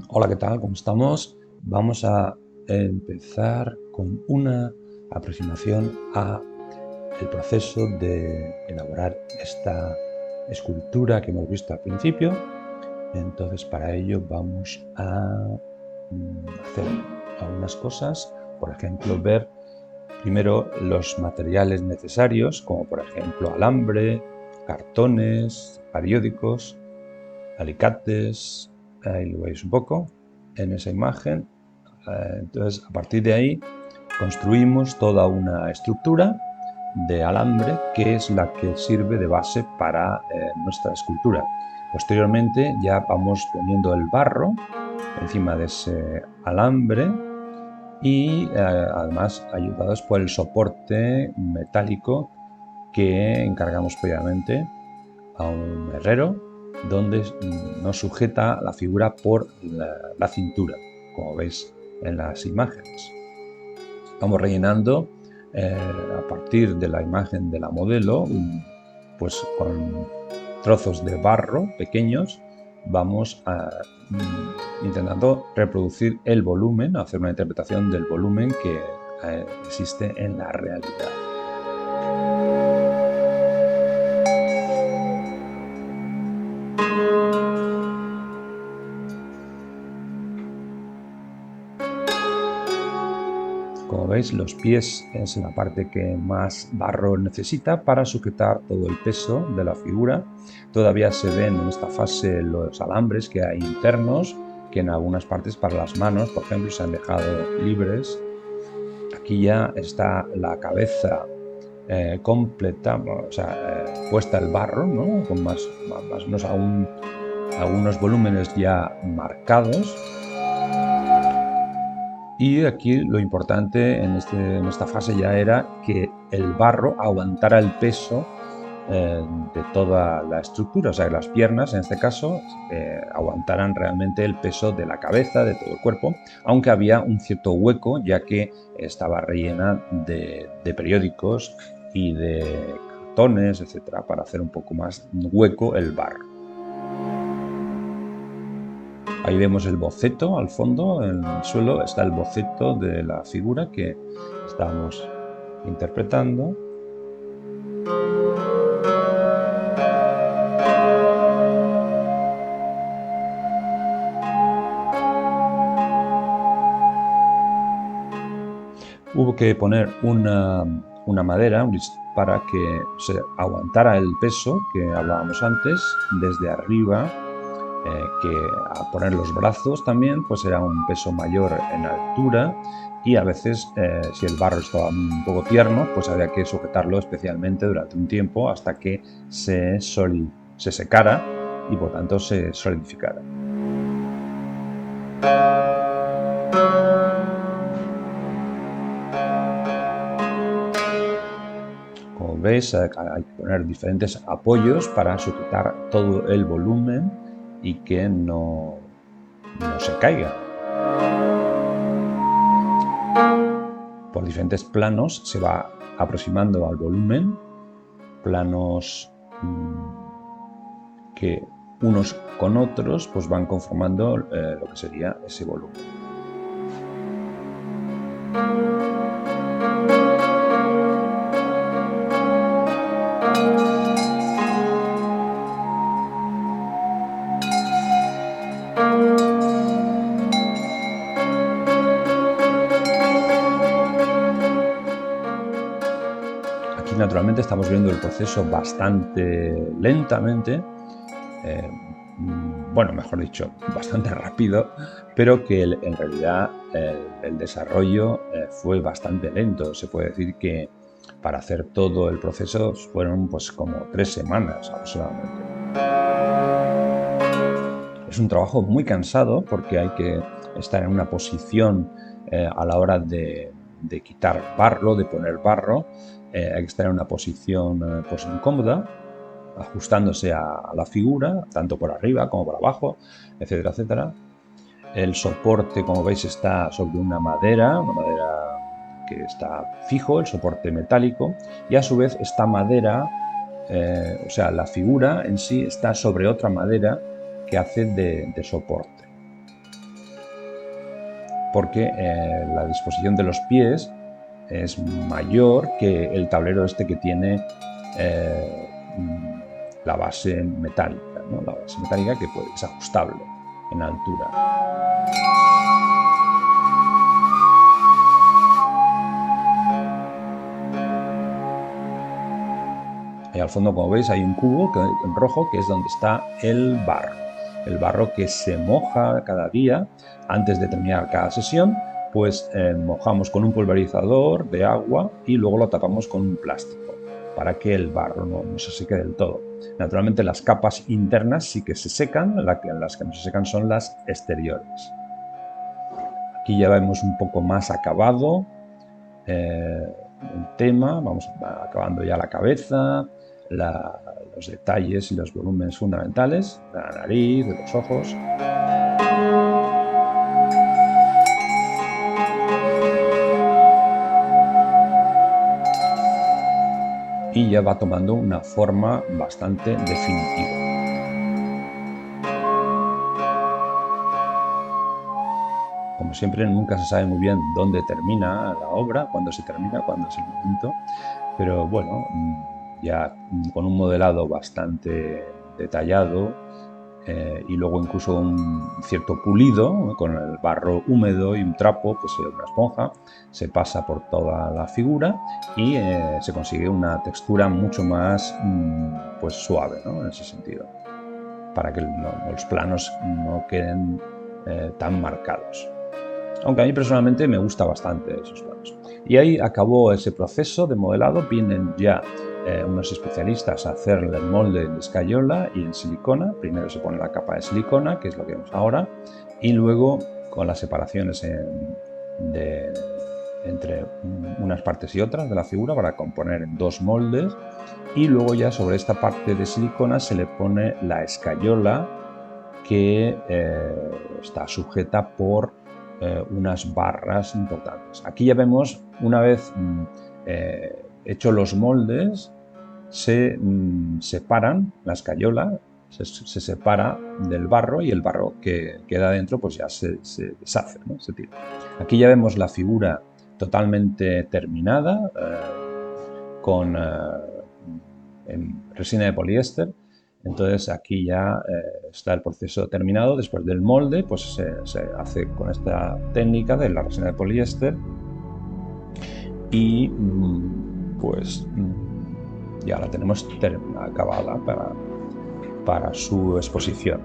Hola, ¿qué tal? ¿Cómo estamos? Vamos a empezar con una aproximación a el proceso de elaborar esta escultura que hemos visto al principio. Entonces, para ello vamos a hacer algunas cosas. Por ejemplo, ver primero los materiales necesarios, como por ejemplo alambre, cartones, periódicos, alicates. Ahí lo veis un poco en esa imagen. Entonces, a partir de ahí construimos toda una estructura de alambre que es la que sirve de base para nuestra escultura. Posteriormente ya vamos poniendo el barro encima de ese alambre y además ayudados por el soporte metálico que encargamos previamente a un herrero, donde nos sujeta la figura por la cintura, como veis en las imágenes. Vamos rellenando a partir de la imagen de la modelo, pues con trozos de barro pequeños, vamos intentando reproducir el volumen, hacer una interpretación del volumen que existe en la realidad. Como veis, los pies es la parte que más barro necesita para sujetar todo el peso de la figura. Todavía se ven en esta fase los alambres que hay internos, que en algunas partes para las manos, por ejemplo, se han dejado libres. Aquí ya está la cabeza completa, o sea, puesta el barro, ¿no? Con más o menos algunos volúmenes ya marcados. Y aquí lo importante en esta fase ya era que el barro aguantara el peso de toda la estructura, o sea, que las piernas, en este caso, aguantaran realmente el peso de la cabeza, de todo el cuerpo, aunque había un cierto hueco, ya que estaba rellena de periódicos y de cartones, etcétera, para hacer un poco más hueco el barro. Ahí vemos el boceto al fondo, en el suelo está el boceto de la figura que estábamos interpretando. Hubo que poner una madera para que se aguantara el peso que hablábamos antes desde arriba, que a poner los brazos también pues era un peso mayor en altura, y a veces si el barro estaba un poco tierno pues había que sujetarlo especialmente durante un tiempo hasta que se secara y por tanto se solidificara. Como veis, hay que poner diferentes apoyos para sujetar todo el volumen y que no se caiga. Por diferentes planos se va aproximando al volumen, planos que unos con otros pues van conformando lo que sería ese volumen. Aquí naturalmente estamos viendo el proceso bastante lentamente, bueno, mejor dicho, bastante rápido, pero que en realidad el desarrollo fue bastante lento. Se puede decir que para hacer todo el proceso fueron pues como 3 semanas aproximadamente. Es un trabajo muy cansado porque hay que estar en una posición a la hora de quitar barro, de poner barro, hay que estar en una posición pues incómoda, ajustándose a la figura, tanto por arriba como por abajo, etcétera, etcétera. El soporte, como veis, está sobre una madera que está fijo, el soporte metálico, y a su vez esta madera, o sea, la figura en sí está sobre otra madera que hace de soporte. porque la disposición de los pies es mayor que el tablero este que tiene la base metálica, ¿no? La base metálica que es ajustable en altura. Ahí al fondo, como veis, hay un cubo en rojo que es donde está el barro que se moja cada día antes de terminar cada sesión. Pues mojamos con un pulverizador de agua y luego lo tapamos con un plástico para que el barro no se seque del todo. Naturalmente las capas internas sí que se secan, las que no se secan son las exteriores. Aquí ya vemos un poco más acabado el tema, vamos acabando ya la cabeza, los detalles y los volúmenes fundamentales, de la nariz, de los ojos. Y ya va tomando una forma bastante definitiva. Como siempre, nunca se sabe muy bien dónde termina la obra, cuándo se termina, cuándo es el momento, pero bueno, ya con un modelado bastante detallado y luego incluso un cierto pulido, ¿no? Con el barro húmedo y un trapo, pues una esponja, se pasa por toda la figura y se consigue una textura mucho más pues suave, ¿no? En ese sentido, para que los planos no queden tan marcados. Aunque a mí personalmente me gusta bastante esos planos. Y ahí acabó ese proceso de modelado. Vienen ya unos especialistas a hacer el molde en escayola y en silicona. Primero se pone la capa de silicona, que es lo que vemos ahora, y luego con las separaciones entre unas partes y otras de la figura para componer en dos moldes. Y luego ya sobre esta parte de silicona se le pone la escayola que está sujeta por unas barras importantes. Aquí ya vemos, una vez hechos los moldes, se separan la escayola, se separa del barro y el barro que queda dentro pues ya se deshace, ¿no? Se tira. Aquí ya vemos la figura totalmente terminada con en resina de poliéster. Entonces aquí ya está el proceso terminado. Después del molde pues se hace con esta técnica de la resina de poliéster y pues ya la tenemos acabada para su exposición.